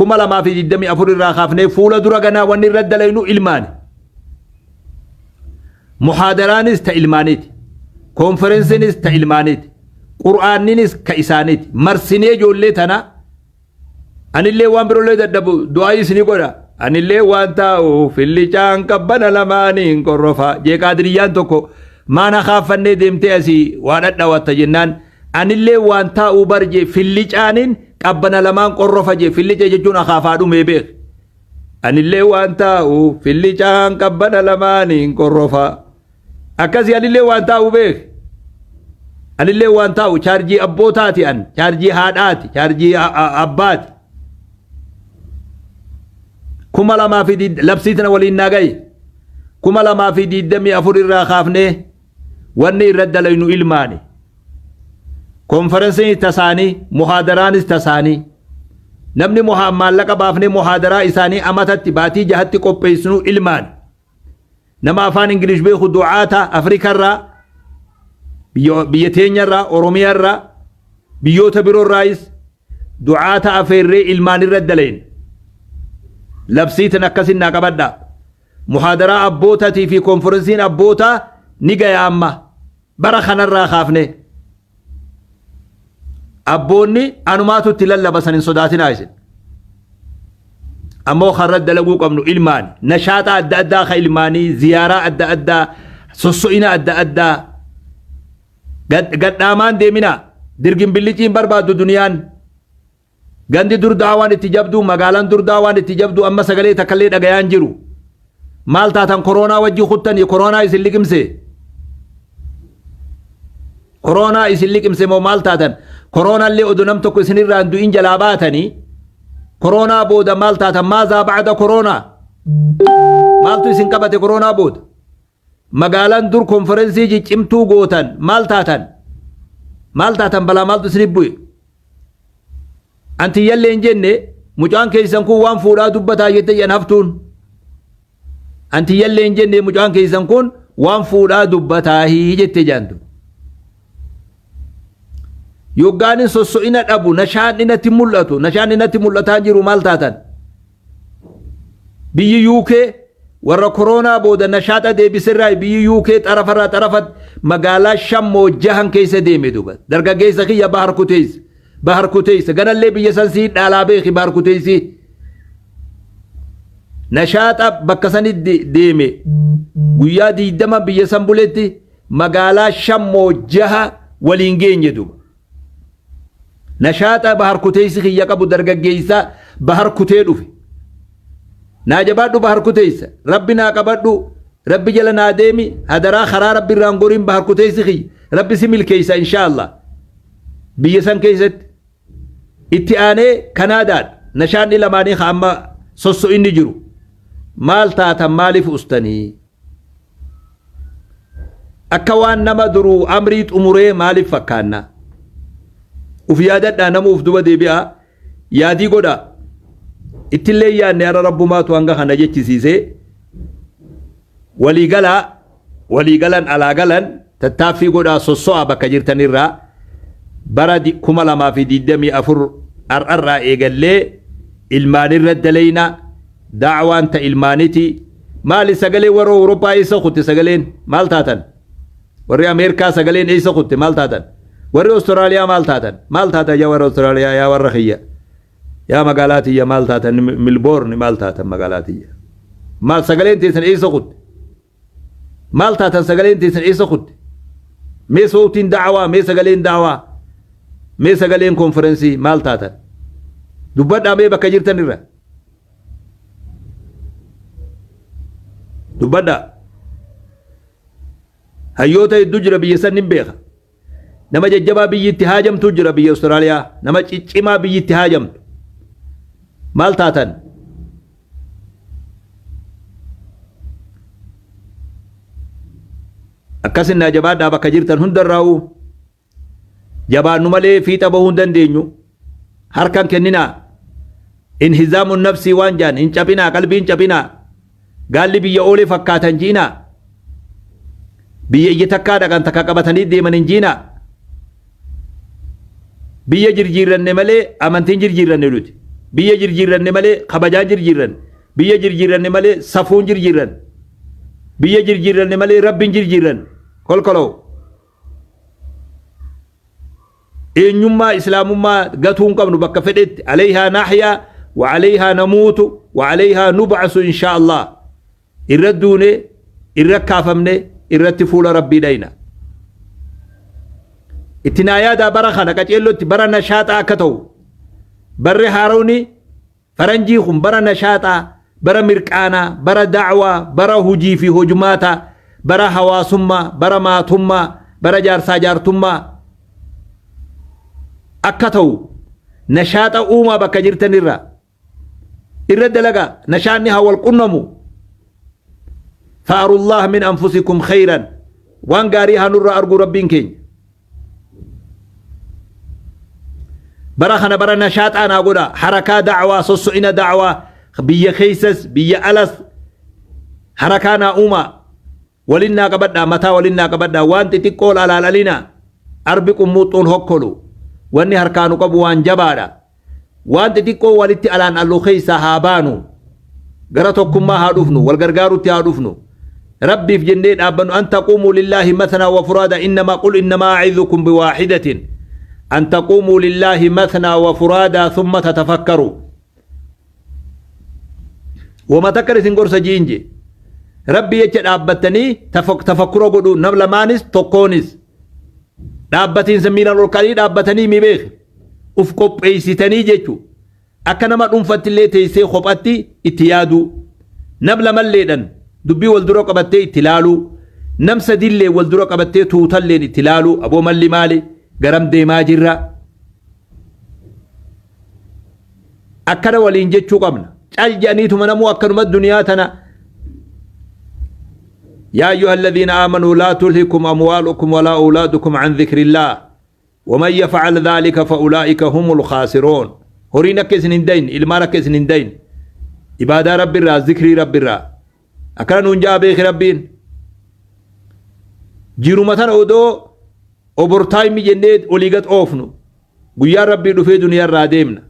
كما لما في الدم أفر الراخافني فولا درغنا ونرد لينو إلمان محاضرانيس تا إلمانيت كونفرنسينيس تا إلمانيت قرآنينيس كإسانيت مرسيني جولي تنا أن اللي وان برو لي دبو دعاي سني قولا أن اللي وان تاو في اللي جان كبنا لمانين كرفا جي قادريان توكو ما نخافني ديمتي أسي وانا دوات جنان أن اللي وان تاو برجي في اللي جانين كبنا لمان كرفا جي في اللي جون أخافادو ميبيخ أن اللي وان تاو في اللي جان كبنا لمانين كرفا أكاسي أن اللي وان تاو بيخ أن اللي وان تاو شارجي أبوتاتي أن شارجي هاداتي شارجي أباتي كما لما في دي لبسيتنا ولين ناقاي كما لما في دي دمي أفر الراخافني واني رد لينو إلماني كونفرنسي تساني محاضران تساني نمني محمد لك بافني محاضرة إساني أمتت باتي جهت قبيسنو إلمان نما أفان إنجليش بيخو دعاتا أفريكا را بيتين را أوروميا را بيوتا بيرو الرئيس دعاتا أفيري إلماني رد لين لبسيتنا كسنا قبدا محاضرة أبوتا في كونفرنسين أبوتا نيجا يا أما برخنا الراخافني أبوني أنماتو تلال بسن صداتنا عايزين أمو خرد دلقوك أمنو إلماني نشاطة أدى أدى إلماني زيارة أدى أدى سسوئنا أدى أدى قد نامان ديمنا درقين بلتين بربادو دنيان gandi dur daawaan itti jabdu magaalaan dur daawaan itti jabdu amma sagalee takallee dhagayaan jiru maal taatan koronaa wajji xuttani koronaa isin liqimse moo maal taatan koronaa illee oduu nam tokko isinirraan du'in jalaa baatanii koronaa booda maal taatan maazaa bacda koronaa maaltu isin qabate koronaa booda magaalaan dur konferensii ciccimtuu gootan maal taatan balaa maaltu isinif bu'e anti yalle injenne mucaan keeysan kun waan fuudhaa dubbataa jette jan haftuun anti yalle injenne mucaan keeysan kun waan fuudhaa dubbataa jette jantu yoggaanin sosso'ina dhabu nashaan inatti mul'ataa jiru maal taatan biyyi UK warra koronaa booda nashaaxa deebisirraa biyyi UK xarafarraa xarafat magaalaa shammoo jahan keessa deeme duba dargaggeessa kiyya bahar kuteessa ganallee biyya sansii dhaalaa beeki bahar kuteessi nashaaxa bakka sani deeme guyyaa 20 biyya san buletti magaalaa shammoo jaha waliin geenye duba nashaaxa bahar kuteessi kiyya qabu dargaggeessa bahar kutee dhufe naajabadhu bahar kuteessa rabbi naa qabadhu rabbi jala naa deemi hadaraa karaa rabbi irraan goriin bahar kuteessi kiyya rabbi si milkeessa inshaallah biyya san keessatti itti aanee kanaadaadha nashaanni lamaanii amma sosso'inni jiru maal taatan maaliif ustanii akka waan nama duruu amrii xumuree maaliif fakkaanna uf yaadadhaa nama uf duba deebi'a yaadii godha ittillee yaadne ara rabbumaatu hanga kana jechisiisee waliigalan alaagalan tattaaffii godhaa sosso'a bakka jirtanirraa bara 2024 ar'arraa eegallee ilmaanirra dalayna da'waan ta ilmaaniti maali sagalee warra Awurooppaa eessa kutte sagaleen maal taatan warri Ameerikaa sagaleen eessa kutte maal taatan warri Austraaliyaa maal taatan yaa warra Austraaliyaa yaa warra kiyya yaa magaalaatiyya maal taatan Melbourne maal taatan magaalaatiyya maal sagaleen teessan eessa kutte maal taatan sagaleen teessan eessa kutte mee sootiin da'waa mee sagaleen da'waa mee sagaleen konferensii maal taatan dubbadhaa mee bakka jirtanirra dubbadhaa hayyoota hedduu jira biyya san hin beeka nama jajjabaa biyyitti haajamtu jira biyya Austraaliyaa nama ciccimaa biyyitti haajamtu maal taatan akkasin naa jabaadhaa bakka jirtan hundarraa'uu jabaannu malee fiixa bahuu hin dandeenyu harkan kenninaa inhizaamun nafsii waan jaan hin cabinaa qalbiin cabinaa gaalli biyya oolee fakkaatan jiinaa biyya iyya takkaa dhaqan takka qabatanii deeman hin jiinaa biyya jirjiirranne malee amantiin jirjiirranne nuti biyya jirjiiranne malee kabajaa jirjiiran biyya jirjiiranne malee safuun jirjiiran biyya jirjiiranne malee rabbiin jirjiiran kolkoloo eenyummaa islaamummaa gatuun qabnu bakka fedhetti alayhaa nahyaa wa alayhaa namuutu wa alayhaa nub'asu inshaa Allah irra duune irra kaafamne irratti fuula rabbii dhayna ittinaayaada bara kana qaceellotti bara nashaaxaa akka ta'u barre haarawni faranjii kun bara nashaaxaa bara mirqaanaa bara da'waa bara hujii fi hojumaata bara hawaasummaa bara maatummaa bara jaarsaa jaartummaa akka ta'u nashaaxa uumaa bakka jirtanirra irra dalaga nashaanni haa wal qunnamu فأروا الله من أنفسكم خيرا وان غاريها نور أرجو ربين كين برخنا برا نشاط أنا أقول حركة دعوة صصعنا دعوة بيا خيسس بيا ألس حركانا أمة ولنا قبضنا متى ولنا قبضنا وانت تقول على لنا أربكم موتون هكلو واني هركانو قبوان جبارا وانت تقول ولتي ألان ألو خيسا هابانو غراتكم ما هادوفنو والغرغارو تهادوفنو ربي في جنين أبنو أن تقوموا لله مثنى وفرادا إنما قل إنما أعظكم بواحدة أن تقوموا لله مثنى وفرادا ثم تتفكروا وما تكرت نقرس جينجي ربي يجد أبتني تفكروا قدو نبلا مانس تقونس أبتين زمينا الركالي أبتني مبيخ أفقب إيسيتني جيتو أكنما أنفت اللي تيسي خبأتي اتيادو نبلا مليدن دبي والدرو قبتي اتلالو نمسا دلي والدرو قبتي توتلين اتلالو أبو ملي مالي قرم دي ماجرة أكنا ولين جيتشو قبنا قال جانيتو منمو أكنما الدنياتنا يا أيها الذين آمنوا لا تلهكم أموالكم ولا أولادكم عن ذكر الله ومن يفعل ذلك فأولئك هم الخاسرون هورينا كيسنين دين إلمانا كيسنين دين إبادة رب الرا ذكري رب الرا أكرا ننجا بيخ ربين جيرو مثلا أودو أوبر تايمي جنيد أوليغت أوفنو قويا ربي دفي دنيا را ديمنا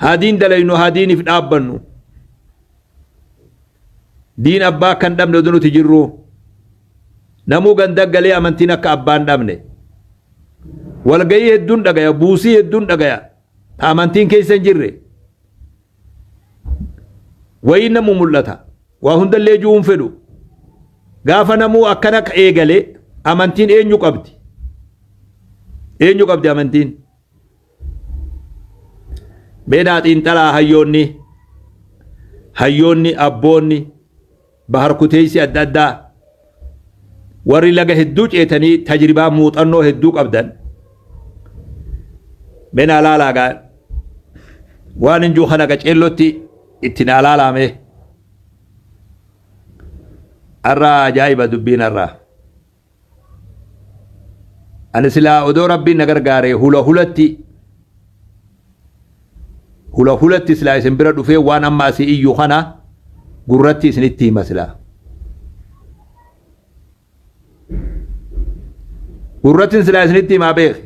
هادين دلينو هادين في الأبنو دين أبا كان دمنا دنو تجرو نمو غندق لي أمنتنا كأبان دمنا والغاية الدون دقايا بوسي الدون دقايا أمنتين كيسان جري وين مملتا وهند اللي جون فدو غافا نمو أكنك إيغالي أمنتين إين يقبدي إين يقبدي أمنتين بينات انتلا هيوني أبوني بحر كتيسي أدادا وري لغا هدوج إيتاني تجربة موت أنو هدوك أبدان بين على لاغا واننجو خنقا چيلوتي اتنا لالامه الرا جايبة دبين الرا أنا سلا أدو ربي نگر غاري هلا هلتي سلا اسم برد فيه وان أما سي إيو خنا قررتي سنتي مسلا قررتي سلا سنتي ما بيخ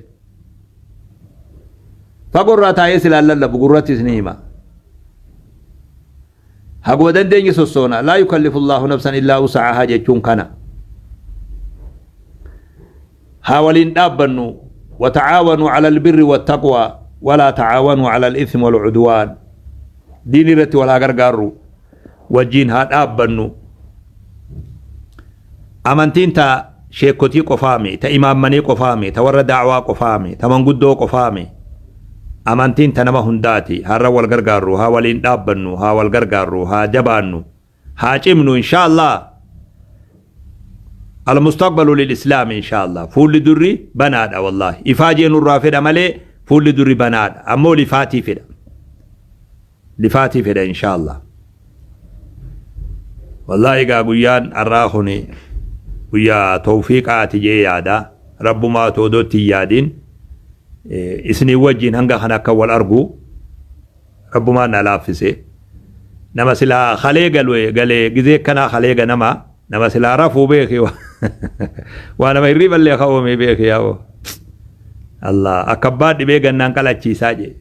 فقررتها يسلا للا بقررتي سنيما هقو دندين يسوسونا لا يكلف الله نفسا إلا وسعها جيتشون كنا حاولين دابنوا وتعاونوا على البر والتقوى ولا تعاونوا على الإثم والعدوان ديني رتي ولا غرغارو وجين هاد دابنوا أمانتين تا شيكوتي قفامي تا إمام مني قفامي تا ورد دعوة قفامي تا منقدو قفامي أمانتين تنما هنداتي ها روال غرغارو ها والين دابنو ها والغرغارو ها جبانو ها جمنو إن شاء الله المستقبل للإسلام إن شاء الله فول دري بنادا والله إفاجي نور فدا ملي فول دري بنادا أمو لفاتي فدا إن شاء الله والله إيقا قيان الراخني ويا توفيقات جي يادا رب ما تودوتي يادين إسني وجين هنگا خناك والأرجو ربما نلافسه نما سلا خليقة لوي قالي جزيك كنا خليقة نما سلا رفو بيخي وانا ما يريب اللي خومي بيخي ياو الله أكباد بيغا نانكالا چي ساجي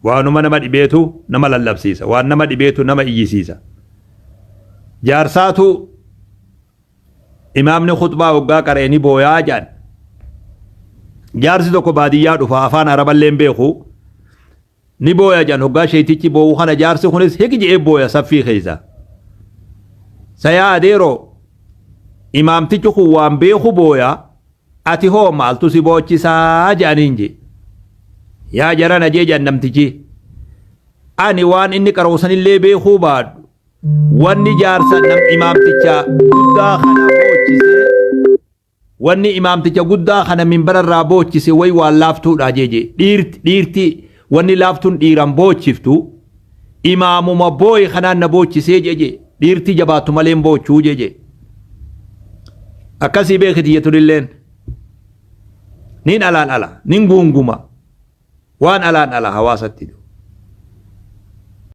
waanuma nama dhibeetu nama lallabsiisa waan nama dhibeetu nama iyyisiisa jaarsaatu imaamni khutbaa waggaa qareeni booyaa jaan jaarsi tokko baadiyyaa dhufa afaan araballeen beeku ni booya jaan hoggaa sheetichi boo'u kana jaarsi kunis hiki je'ee booya saffii keessa sayaa adeeroo imaamtichi kun waan beeku booya ati hoo maaltu si boochisaa jaaniin je yaa jarana jee jaan namtichi ani waan inni qaroosanillee beekuu baadhu wanni jaarsa nam imaamticha guddaa kana boochise wanni imaamticha guddaa kana minbararraa boochise way waan laaftuudha jeje dhiirti wanni laaftuun dhiiran boochiftu imaamuma booyi kanaan na boochisee jeje dhiirti jabaatu maleen boochuu jeje akkasii beekitiyya turilleen nin alaan ala nin gunguma waan alaan ala hawaasatti